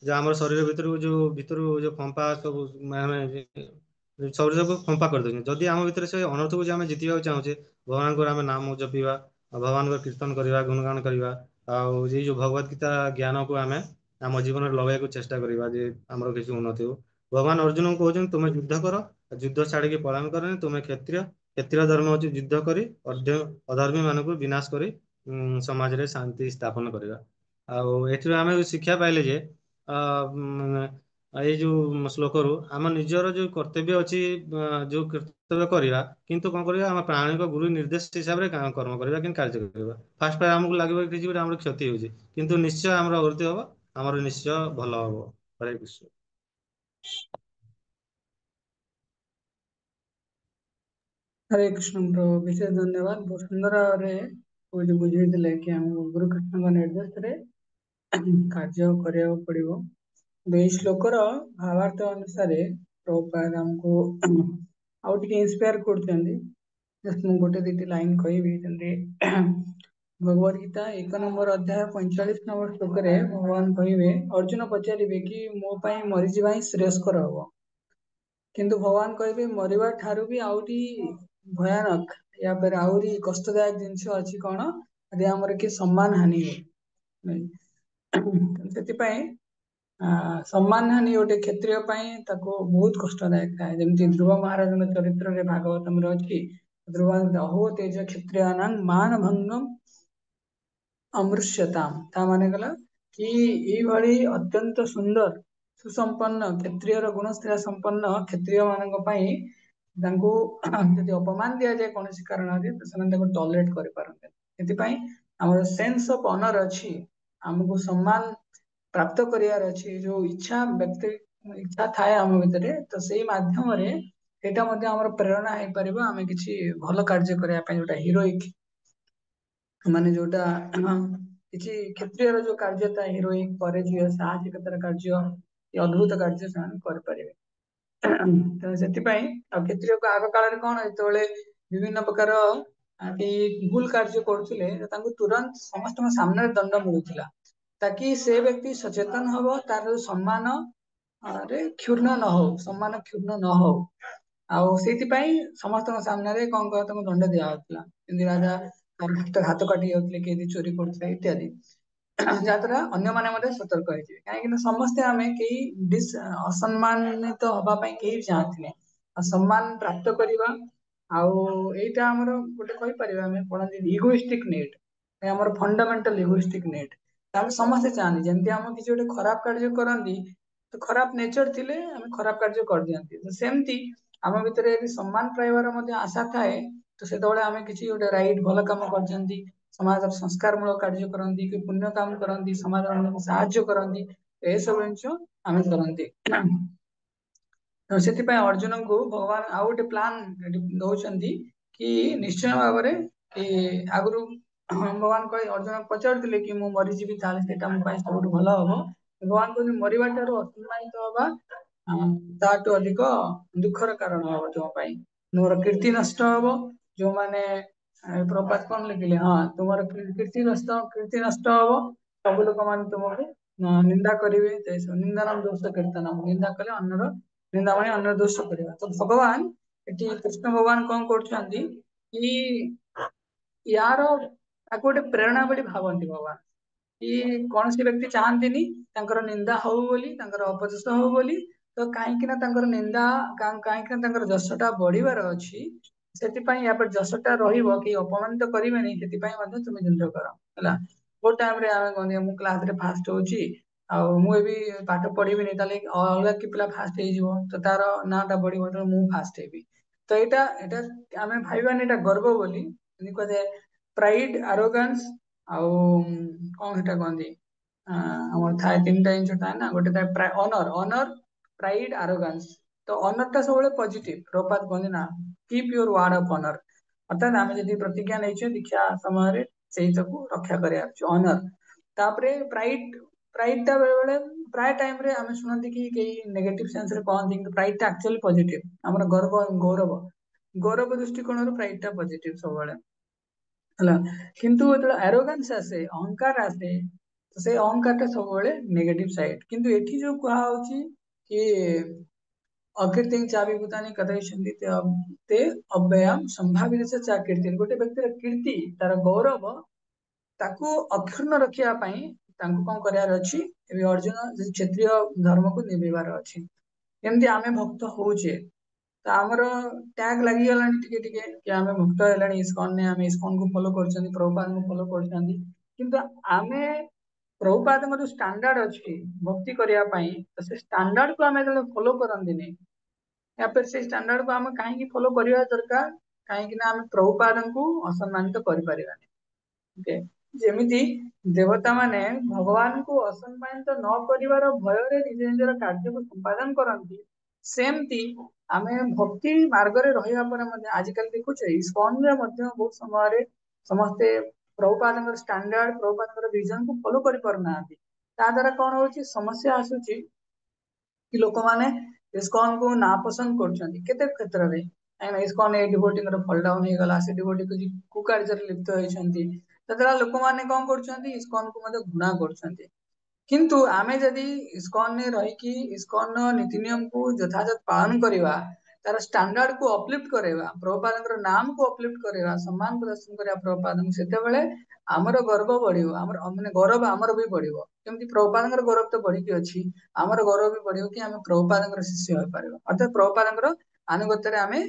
ଯୋଉ ଆମର ଶରୀର ଭିତରୁ ଯୋଉ ଫମ୍ପା ସବୁ ମାନେ ଶରୀରକୁ ଫମ୍ପା କରିଦଉଛନ୍ତି। ଯଦି ଆମ ଭିତରେ ସେ ଅନର୍ଥକୁ ଯେ ଆମେ ଜିତିବାକୁ ଚାହୁଁଛେ, ଭଗବାନଙ୍କର ଆମେ ନାମ ଜପିବା, ଭଗବାନଙ୍କର କୀର୍ତ୍ତନ କରିବା, ଗୁଣଗାନ କରିବା, ଆଉ ଏଇ ଯୋଉ ଭଗବତ ଗୀତା ଜ୍ଞାନକୁ ଆମେ ଆମ ଜୀବନରେ ଲଗେଇବାକୁ ଚେଷ୍ଟା କରିବା, ଯେ ଆମର କିଛି ଉନ୍ନତି ହଉ। ଭଗବାନ ଅର୍ଜୁନଙ୍କୁ କହୁଛନ୍ତି, ତୁମେ ଯୁଦ୍ଧ କର, ଯୁଦ୍ଧ ଛାଡିକି ପଳାୟନ କରନି, ତୁମେ କ୍ଷତ୍ରିୟ। କ୍ଷତ୍ରିୟ ଧର୍ମ ହଉଛି ଯୁଦ୍ଧ କରି ଅଧର୍ମୀ ମାନଙ୍କୁ ବିନାଶ କରି ସମାଜରେ ଶାନ୍ତି ସ୍ଥାପନ କରିବା। ଆଉ ଏଥିରୁ ଆମେ ଶିକ୍ଷା ପାଇଲେ ଯେ ଆ, ଉମ୍, ଏଇ ଯୋଉ ଶ୍ଲୋକରୁ ଆମ ନିଜର ଯୋଉ କର୍ତ୍ତବ୍ୟ ଅଛି, ଯୋଉ କର୍ତ୍ତବ୍ୟ କରିବା, କିନ୍ତୁ କଣ କରିବା, ଆମ ପ୍ରାଣୀଙ୍କ ଗୁରୁ ନିର୍ଦ୍ଦେଶ ହିସାବରେ କର୍ମ କରିବା, କିନ୍ତୁ କାର୍ଯ୍ୟ କରିବା। ଫାଷ୍ଟ ଆମକୁ ଲାଗିବ କିଛି ଗୋଟେ ଆମର କ୍ଷତି ହଉଛି, କିନ୍ତୁ ନିଶ୍ଚୟ ଆମର ଅଗତି ହବ, ଆମର ନିଶ୍ଚୟ ଭଲ ହବ। ହରେ କୃଷ୍ଣ। ହରେ କୃଷ୍ଣ ପ୍ରଭୁ, ବିଶେଷ ଧନ୍ୟବାଦ। ବହୁତ ସୁନ୍ଦର ଭାବରେ ବୁଝେଇଥିଲେ କି ଆମକୁ ଗୁରୁ କୃଷ୍ଣଙ୍କ ନିର୍ଦ୍ଦେଶରେ କାର୍ଯ୍ୟ କରିବାକୁ ପଡିବ। ଏଇ ଶ୍ଲୋକର ଭାବାର୍ଥ ଅନୁସାରେ ପ୍ରଭୁପାଦ ଆମକୁ ଆଉ ଟିକେ ଇନ୍ସପାୟାର କରୁଛନ୍ତି। ମୁଁ ଗୋଟେ ଦିଟି ଲାଇନ କହିବି। ଯେମିତି ଭଗବତ ଗୀତା 1 ନମ୍ବର ଅଧ୍ୟାୟ 45 ନମ୍ବର ଶ୍ଲୋକରେ ଭଗବାନ କହିବେ, ଅର୍ଜୁନ ପଚାରିବେ କି ମୋ ପାଇଁ ମରିଯିବା ହିଁ ଶ୍ରେୟସ୍କର ହବ। କିନ୍ତୁ ଭଗବାନ କହିବେ ମରିବା ଠାରୁ ବି ଆହୁରି ଭୟାନକ, ୟା ପରେ ଆହୁରି କଷ୍ଟଦାୟକ ଜିନିଷ ଅଛି। କଣ? ଯଦି ଆମର କି ସମ୍ମାନ ହାନି ହୁଏ। ସେଥିପାଇଁ ସମ୍ମାନ ହାନି ଗୋଟେ କ୍ଷତ୍ରିୟ ପାଇଁ ତାକୁ ବହୁତ କଷ୍ଟଦାୟକ ଥାଏ। ଯେମିତି ଧ୍ରୁବ ମହାରାଜଙ୍କ ଚରିତ୍ରରେ ଭାଗବତମରେ ଅଛି, ଧ୍ରୁବ ଅହୋ ତେଜ କ୍ଷତ୍ରିୟାନାଂ ମାନ ଭଙ୍ଗମ ଅମୃଷ୍ୟତାମ। ତା ମାନେ ଗଲା କି ଏଇଭଳି ଅତ୍ୟନ୍ତ ସୁନ୍ଦର ସୁସମ୍ପନ୍ନ କ୍ଷତ୍ରିୟର ଗୁଣସ୍ତ୍ରା ସମ୍ପନ୍ନ କ୍ଷତ୍ରିୟ ମାନଙ୍କ ପାଇଁ ତାଙ୍କୁ ଯଦି ଅପମାନ ଦିଆଯାଏ କୌଣସି କାରଣରେ, ତ ସେମାନେ ତାକୁ ଟଲରେଟ କରିପାରନ୍ତି। ସେଥିପାଇଁ ଆମର ସେନ୍ସ ଅଫ ଅନର ଅଛି, ଆମକୁ ସମ୍ମାନ ପ୍ରାପ୍ତ କରିବାର ଅଛି। ଯୋଉ ଇଚ୍ଛା ଥାଏ ଆମ ଭିତରେ, ତ ସେଇ ମାଧ୍ୟମରେ ସେଇଟା ମଧ୍ୟ ଆମର ପ୍ରେରଣା ହେଇପାରିବ ଆମେ କିଛି ଭଲ କାର୍ଯ୍ୟ କରିବା ପାଇଁ। ଯୋଉଟା ହିରୋଇକ ମାନେ ଯୋଉଟା କିଛି କ୍ଷତ୍ରିୟର ଯୋଉ କାର୍ଯ୍ୟ ଥାଏ, ହିରୋଇକ ପରେ ଝିଅ ସାହସିକତାର କାର୍ଯ୍ୟ, ଏ ଅଦ୍ଭୁତ କାର୍ଯ୍ୟ ସେମାନେ କରିପାରିବେ। ତ ସେଥିପାଇଁ ଆଉ କ୍ଷତ୍ରିୟକୁ ଆଗ କାଳରେ କଣ, ଯେତେବେଳେ ବିଭିନ୍ନ ପ୍ରକାର ଭୁଲ କାର୍ଯ୍ୟ କରୁଥିଲେ, ତାଙ୍କୁ ତୁରନ୍ତ ସମସ୍ତଙ୍କ ସାମ୍ନାରେ ଦଣ୍ଡ ମିଳୁଥିଲା, ତାକି ସେ ବ୍ୟକ୍ତି ସଚେତନ ହବ, ତାର ସମ୍ମାନ ରେ କ୍ଷୁର୍ଣ୍ଣ ନ ହଉ, ସମ୍ମାନ କ୍ଷୁର୍ଣ୍ଣ ନ ହଉ। ଆଉ ସେଇଥିପାଇଁ ସମସ୍ତଙ୍କ ସାମ୍ନାରେ କଣ କହ ତାଙ୍କୁ ଦଣ୍ଡ ଦିଆ ହଉଥିଲା। ଯେମିତି ରାଜା ହାତ କାଟି ଯାଉଥିଲେ, କିଏ ଚୋରି କରୁଥିଲେ ଇତ୍ୟାଦି। ଯାହାଦ୍ୱାରା ଅନ୍ୟମାନେ ମଧ୍ୟ ସତର୍କ ହେଇଯିବେ। କାହିଁକି ନା ସମସ୍ତେ ଆମେ କେହି ଅସମ୍ମାନିତ ହବା ପାଇଁ କେହି ଚାହାନ୍ତିନି। ଆଉ ସମ୍ମାନ ପ୍ରାପ୍ତ କରିବା, ଆଉ ଏଇଟା ଆମର ଗୋଟେ କହିପାରିବା, ଆମେ ପଢନ୍ତି ଇଗୋଇଷ୍ଟିକ ନିଡ୍, ଆମର ଫଣ୍ଡାମେଣ୍ଟାଲ ଇଗୋଇଷ୍ଟିକ ନିଡ୍। ଆମେ ସମସ୍ତେ ଚାହାନ୍ତି, ଯେମିତି ଆମ କିଛି ଗୋଟେ ଖରାପ କାର୍ଯ୍ୟ କରନ୍ତି, ତ ଖରାପ ନେଚର ଥିଲେ ଆମେ ଖରାପ କାର୍ଯ୍ୟ କରିଦିଅନ୍ତି। ତ ସେମିତି ଆମ ଭିତରେ ଯଦି ସମ୍ମାନ ପାଇବାର ମଧ୍ୟ ଆଶା ଥାଏ, ତ ସେତେବେଳେ ଆମେ କିଛି ଗୋଟେ ରାଇଟ ଭଲ କାମ କରିଛନ୍ତି, ସମାଜର ସଂସ୍କାର ମୂଳକ କାର୍ଯ୍ୟ କରନ୍ତି, କି ପୁଣ୍ୟ କାମ କରନ୍ତି, ସମାଜର ମାନଙ୍କୁ ସାହାଯ୍ୟ କରନ୍ତି, ଏସବୁ ଜିନିଷ ଆମେ କରନ୍ତି। ତ ସେଥିପାଇଁ ଅର୍ଜୁନଙ୍କୁ ଭଗବାନ ଆଉ ଗୋଟେ ପ୍ଲାନ ଦଉଛନ୍ତି, କି ନିଶ୍ଚୟ ଭାବରେ କି ଆଗରୁ ଭଗବାନ ଅର୍ଜୁନ ପଚାରୁଥିଲେ କି ମୁଁ ମରିଯିବି, ତାହେଲେ ସେଇଟା ମୋ ପାଇଁ ସବୁଠୁ ଭଲ ହବ। ଭଗବାନ କହିଲେ ମରିବା ଠାରୁ ଅସମ୍ମାନିତ ହବା ତାଠୁ ଅଧିକ ଦୁଃଖର କାରଣ ହବ ତୁମ ପାଇଁ। ତୁମର କୀର୍ତ୍ତି ନଷ୍ଟ ହବ। ଯୋଉମାନେ ପ୍ରପାତ କଣ ଲେଖିଲେ, ହଁ ତୁମର କୀର୍ତ୍ତି ନଷ୍ଟ ହବ। ସବୁ ଲୋକମାନେ ତୁମକୁ ନିନ୍ଦା କରିବେ। ନିନ୍ଦାନ ଦୋଷ କୀର୍ତ୍ତନ, ନିନ୍ଦା କଲେ ଅନ୍ୟର ନିନ୍ଦା ମାନେ ଅନ୍ୟ ଦୋଷ କରିବା। ତ ଭଗବାନ ଏଠି କୃଷ୍ଣ ଭଗବାନ କଣ କରୁଛନ୍ତି କି ୟାର ତାକୁ ଗୋଟେ ପ୍ରେରଣା ବୋଲି ଭାବନ୍ତି ଭଗବାନ। କି କୌଣସି ବ୍ୟକ୍ତି ଚାହାନ୍ତିନି ତାଙ୍କର ନିନ୍ଦା ହଉ ବୋଲି, ତାଙ୍କର ଅପଯଶ ହଉ ବୋଲି। ତ କାହିଁକି ନା ତାଙ୍କର ନିନ୍ଦା, କାହିଁକି ନା ତାଙ୍କର ଯଶଟା ବଢିବାର ଅଛି, ସେଥିପାଇଁ ୟାପରେ ଯଶଟା ରହିବ, କି ଅପମାନିତ କରିବେନି, ସେଥିପାଇଁ ମଧ୍ୟ ତୁମେ ଯୁଦ୍ଧ କର ହେଲା। ବହୁତ ଟାଇମରେ ଆମେ କହନ୍ତି ମୁଁ କ୍ଲାସରେ ଫାଷ୍ଟ ହଉଛି, ଆଉ ମୁଁ ଏବେ ପାଠ ପଢିବିନି, ତାହେଲେ ଅଲଗା କି ପିଲା ଫାଷ୍ଟ ହେଇଯିବ, ତ ତାର ନାଁ ଟା ବଢିବ, ତ ମୁଁ ଫାଷ୍ଟ ହେବି। ତ ଏଇଟା ଏଇଟା ଆମେ ଭାବିବାନି ଏଇଟା ଗର୍ବ ବୋଲି। ଯେମିତି କୁହାଯାଏ ପ୍ରାଇଡ, ଆରୋଗାନ୍ସ, ଆଉ କଣ ସେଟା କହନ୍ତି, ଆମର ଥାଏ ତିନିଟା ଜିନିଷ ଥାଏ ନା, ଗୋଟେ ଥାଏ ଅନର, ପ୍ରାଇଡ, ଆରୋଗାନ୍ସ। ତ ଅନର ଟା ସବୁବେଳେ ପଜିଟିଭ। ପ୍ରପାତ କୁହନ୍ତି ନା keep your word of honour, ଅର୍ଥାତ ଆମେ ଯଦି ପ୍ରତିଜ୍ଞା ନେଇଛେ ଦୀକ୍ଷା ସମୟରେ ସେଇଟାକୁ ରକ୍ଷା କରିବାର ଅଛି, ଅନର। ତାପରେ ପ୍ରାଇଡ, ଟା ବେଳେ ବେଳେ ପ୍ରାୟ ଟାଇମରେ ଆମେ ଶୁଣନ୍ତି କି କେହି ନେଗେଟିଭ ସେନ୍ସରେ କହନ୍ତି, କିନ୍ତୁ ପ୍ରାଇଡ ଟା ଆକ୍ଚୁଆଲି ପଜିଟିଭ। ଆମର ଗୌରବ ଦୃଷ୍ଟିକୋଣରୁ ପ୍ରାଇଡ ଟା ପଜିଟିଭ ସବୁବେଳେ ହେଲା। କିନ୍ତୁ ଯେତେବେଳେ ଆରୋଗାନ୍ସ ଆସେ, ଅହଙ୍କାର ଆସେ, ସେଇ ଅହଙ୍କାର ଟା ସବୁବେଳେ ନେଗେଟିଭ ସାଇଡ। କିନ୍ତୁ ଏଠି ଯୋଉ କୁହାହଉଛି କି ଅକୀର୍ତ୍ତି ଚାବିଭୂତାନି କଥୟିଷ୍ୟନ୍ତି ते ଅବ୍ୟୟାମ ସମ୍ଭାବିତ ଚ କୀର୍ତ୍ତି। ଗୋଟେ ବ୍ୟକ୍ତିର କୀର୍ତ୍ତି, ତାର ଗୌରବ, ତାକୁ ଅକ୍ଷୁର୍ଣ୍ଣ ରଖିବା ପାଇଁ ତାଙ୍କୁ କଣ କରିବାର ଅଛି, ଏବେ ଅର୍ଜୁନ କ୍ଷତ୍ରିୟ ଧର୍ମକୁ ନିଭେଇବାର ଅଛି। ଏମିତି ଆମେ ଭକ୍ତ ହଉଛେ, ତ ଆମର ଟ୍ୟାଗ ଲାଗିଗଲାଣି ଟିକେ ଟିକେ କି ଆମେ ଭକ୍ତ ହେଲାଣି ଇସ୍କନରେ, ଆମେ ଇସ୍କନକୁ ଫଲୋ କରୁଛନ୍ତି, ପ୍ରଭୁପାଦଙ୍କୁ ଫଲୋ କରୁଛନ୍ତି। କିନ୍ତୁ ଆମେ ପ୍ରଭୁପାଦଙ୍କ ଯୋଉ ଷ୍ଟାଣ୍ଡାର୍ଡ ଅଛି ଭକ୍ତି କରିବା ପାଇଁ, ତ ସେ ଷ୍ଟାଣ୍ଡାର୍ଡକୁ ଆମେ ଯେତେବେଳେ ଫଲୋ କରନ୍ତିନି, ସେଇ ଷ୍ଟାଣ୍ଡାର୍ଡକୁ ଆମେ କାହିଁକି ଫଲୋ କରିବା ଦରକାର? କାହିଁକି ନା ଆମେ ପ୍ରଭୁପାଦଙ୍କୁ ଅସମ୍ମାନିତ କରିପାରିବାନି। ଯେମିତି ଦେବତା ମାନେ ଭଗବାନଙ୍କୁ ଅସମ୍ମାନିତ ନ କରିବାର ଭୟରେ ନିଜ ନିଜର କାର୍ଯ୍ୟକୁ ସମ୍ପାଦନ କରନ୍ତି, ସେମିତି ଆମେ ଭକ୍ତି ମାର୍ଗରେ ରହିବା ପରେ ମଧ୍ୟ ଆଜିକାଲି ଦେଖୁଛେ ଇସ୍କନରେ ମଧ୍ୟ ବହୁତ ସମୟରେ ସମସ୍ତେ ପ୍ରଭୁପାଦଙ୍କର ଷ୍ଟାଣ୍ଡାର୍ଡ, ପ୍ରଭୁପାଦଙ୍କର ଭିଜନକୁ ଫଲୋ କରିପାରୁନାହାନ୍ତି। ତା ଦ୍ଵାରା କଣ ହଉଛି, ସମସ୍ୟା ଆସୁଛି କି ଲୋକମାନେ ଇସ୍କନକୁ ନାପସନ୍ଦ କରୁଛନ୍ତି କେତେ କ୍ଷେତ୍ରରେ। ଇସ୍କନ ଏ ଡିଭୋଟିଙ୍କର ଫଲ ଡାଉନ ହେଇଗଲା, ସେ ଡିଭୋଟି କୁକାର୍ଯ୍ୟରେ ଲିପ୍ତ ହେଇଛନ୍ତି, ସେତେବେଳେ ଲୋକମାନେ କଣ କରୁଛନ୍ତି, ଇସ୍କନକୁ ମଧ୍ୟ ଘୃଣା କରୁଛନ୍ତି। କିନ୍ତୁ ଆମେ ଯଦି ଇସ୍କନରେ ରହିକି ଇସ୍କନର ନୀତି ନିୟମକୁ ଯଥାଯଥ ପାଳନ କରିବା, ତାର ଷ୍ଟାଣ୍ଡାର୍ଡକୁ ଅପଲିଫ୍ଟ କରିବା, ପ୍ରଭୁପାଦଙ୍କର ନାମକୁ ଅପଲିଫ୍ଟ କରିବା, ସମ୍ମାନ ପ୍ରଦର୍ଶନ କରିବା ପ୍ରଭୁପାଦଙ୍କୁ, ସେତେବେଳେ ଆମର ଗର୍ବ ବଢିବ, ଆମର ମାନେ ଗୌରବ ଆମର ବି ବଢିବ। ଯେମିତି ପ୍ରଭୁପାଦଙ୍କର ଗୌରବ ତ ବଢିକି ଅଛି, ଆମର ଗୌରବ ବି ବଢିବ କି ଆମେ ପ୍ରଭୁପାଦଙ୍କର ଶିଷ୍ୟ ହୋଇପାରିବା। ଅର୍ଥାତ ପ୍ରଭୁପାଦଙ୍କର ଆନୁଗତ୍ୟରେ ଆମେ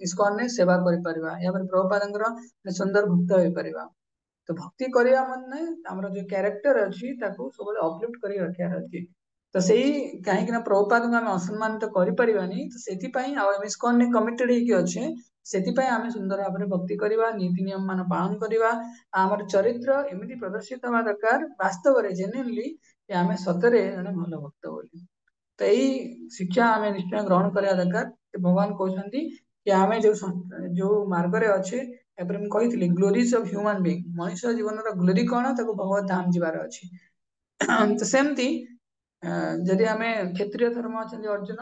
ଇସ୍କନରେ ସେବା କରିପାରିବା, ଏହାପରେ ପ୍ରଭୁପାଦଙ୍କର ସୁନ୍ଦର ଭକ୍ତ ହେଇପାରିବା। ତ ଭକ୍ତି କରିବା ମାନେ ଆମର ଯୋଉ କ୍ୟାରେକ୍ଟର ଅଛି ତାକୁ ସବୁବେଳେ ଅପଲିଫ୍ଟ କରି ରଖିବାର ଅଛି। ତ ସେଇ କାହିଁକି ନା ପ୍ରଭୁପାଦଙ୍କୁ ଆମେ ଅସମ୍ମାନିତ କରିପାରିବାନି, ତ ସେଥିପାଇଁ ଆଉ ଆମେ ଇସ୍କନରେ କମିଟେଡ ହେଇକି ଅଛେ, ସେଥିପାଇଁ ଆମେ ସୁନ୍ଦର ଭାବରେ ଭକ୍ତି କରିବା, ନୀତି ନିୟମ ମାନ ପାଳନ କରିବା। ଆମର ଚରିତ୍ର ଏମିତି ପ୍ରଦର୍ଶିତ ହବା ଦରକାର ବାସ୍ତବରେ, ଜେନ୍ୟୁନଲି, ଆମେ ସତରେ ଜଣେ ଭଲ ଭକ୍ତ ବୋଲି। ତ ଏଇ ଶିକ୍ଷା ଆମେ ନିଶ୍ଚୟ ଗ୍ରହଣ କରିବା ଦରକାର। ଭଗବାନ କହୁଛନ୍ତି କି ଆମେ ଯୋଉ ମାର୍ଗରେ ଅଛେ, ଏପରେ ମୁଁ କହିଥିଲି ଗ୍ଲୋରିଜ ଅଫ ହ୍ୟୁମାନ ବିଙ୍ଗ, ମଣିଷ ଜୀବନର ଗ୍ଲୋରି କଣ, ତାକୁ ଭଗବତ ଧାମ ଯିବାର ଅଛି। ତ ସେମିତି ଯଦି ଆମେ କ୍ଷତ୍ରିୟ ଧର୍ମ ଅଛନ୍ତି ଅର୍ଜୁନ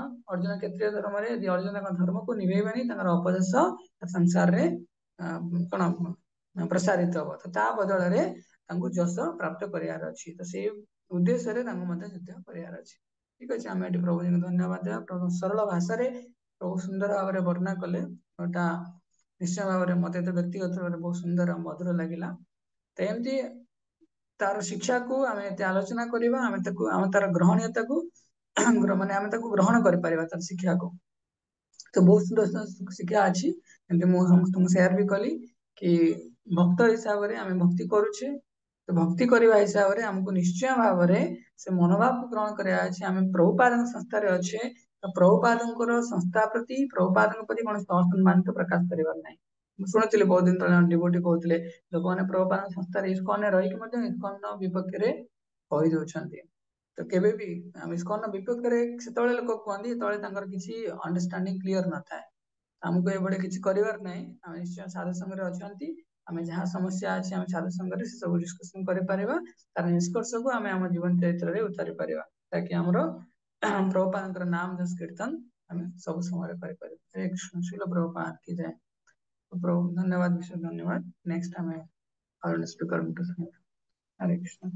କ୍ଷତ୍ରିୟ ଧର୍ମରେ, ଯଦି ଅର୍ଜୁନ ତାଙ୍କ ଧର୍ମକୁ ନିଭେଇବାନି, ତାଙ୍କର ଅପଦେଶ ସଂସାରରେ କଣ ପ୍ରସାରିତ ହବ, ତ ତା ବଦଳରେ ତାଙ୍କୁ ଯଶ ପ୍ରାପ୍ତ କରିବାର ଅଛି। ତ ସେଇ ଉଦ୍ଦେଶ୍ୟରେ ତାଙ୍କୁ ମଧ୍ୟ ଯୁଦ୍ଧ କରିବାର ଅଛି। ଠିକ ଅଛି, ଆମେ ଏଠି ପ୍ରଭୁଜୀଙ୍କୁ ଧନ୍ୟବାଦ ଦେବା। ପ୍ରଭୁ ସରଳ ଭାଷାରେ ପ୍ରଭୁ ସୁନ୍ଦର ଭାବରେ ବର୍ଣ୍ଣନା କଲେ, ଏଟା ନିଶ୍ଚୟ ଭାବରେ ମତେ ତ ବ୍ୟକ୍ତିଗତ ଭାବରେ ବହୁତ ସୁନ୍ଦର ମଧୁର ଲାଗିଲା। ତ ଏମିତି ତାର ଶିକ୍ଷାକୁ ଆମେ ଏତେ ଆଲୋଚନା କରିବା, ଆମେ ତାର ଗ୍ରହଣୀୟତାକୁ ମାନେ ଆମେ ତାକୁ ଗ୍ରହଣ କରିପାରିବା ତାର ଶିକ୍ଷାକୁ। ତ ବହୁତ ସୁନ୍ଦର ଶିକ୍ଷା ଅଛି। ଏମିତି ମୁଁ ସମସ୍ତଙ୍କୁ ସେୟାର ବି କଲି କି ଭକ୍ତ ହିସାବରେ ଆମେ ଭକ୍ତି କରୁଛେ, ତ ଭକ୍ତି କରିବା ହିସାବରେ ଆମକୁ ନିଶ୍ଚୟ ଭାବରେ ସେ ମନୋଭାବକୁ ଗ୍ରହଣ କରିବା ଅଛି। ଆମେ ପ୍ରଭୁପାଦଙ୍କ ସଂସ୍ଥାରେ ଅଛେ, ତ ପ୍ରଭୁପାଦଙ୍କର ସଂସ୍ଥା ପ୍ରତି, ପ୍ରଭୁପାଦଙ୍କ ପ୍ରତି କୌଣସି ଅସମ୍ମାନିତ ପ୍ରକାଶ କରିବାର ନାହିଁ। ମୁଁ ଶୁଣୁଥିଲି ବହୁତ ଦିନ ତଳେ ଡିଭୋଟି କହୁଥିଲେ, ଲୋକମାନେ ପ୍ରଭୁପାଦଙ୍କ ସଂସ୍ଥାରେ ଇସ୍କନରେ ରହିକି ମଧ୍ୟ ଇସ୍କନ ବିପକ୍ଷରେ କହିଦଉଛନ୍ତି। ତ କେବେ ବି ଆମେ ଇସ୍କନ ବିପକ୍ଷରେ ସେତେବେଳେ ଲୋକ କୁହନ୍ତି ଯେତେବେଳେ ତାଙ୍କର କିଛି ଅଣ୍ଡରଷ୍ଟାଣ୍ଡିଂ କ୍ଲିୟର ନଥାଏ। ଆମକୁ ଏଭଳି କିଛି କରିବାର ନାହିଁ। ଆମେ ନିଶ୍ଚୟ ସାଧୁ ସଂଘରେ ଅଛନ୍ତି, ଆମେ ଯାହା ସମସ୍ୟା ଅଛି ଆମେ ସାଧୁ ସଂଘରେ ସେ ସବୁ ଡିସ୍କସନ କରିପାରିବା, ତାର ନିଷ୍କର୍ଷକୁ ଆମେ ଆମ ଜୀବନ ଚରିତ୍ରରେ ଉତାରି ପାରିବା, ତାକି ଆମର प्रभुपादଙ୍କର नाम जस कीर्तन ଆମେ ସବୁ ସମୟରେ କରିପାରିବୁ। ହରେ କୃଷ୍ଣ ଶିଲ ପ୍ରଭୁପାଦ କି ଜୟ। प्रभु धन्यवाद, विशेष धन्यवाद। नेक्स्ट हमें और स्पीकर हरे कृष्ण।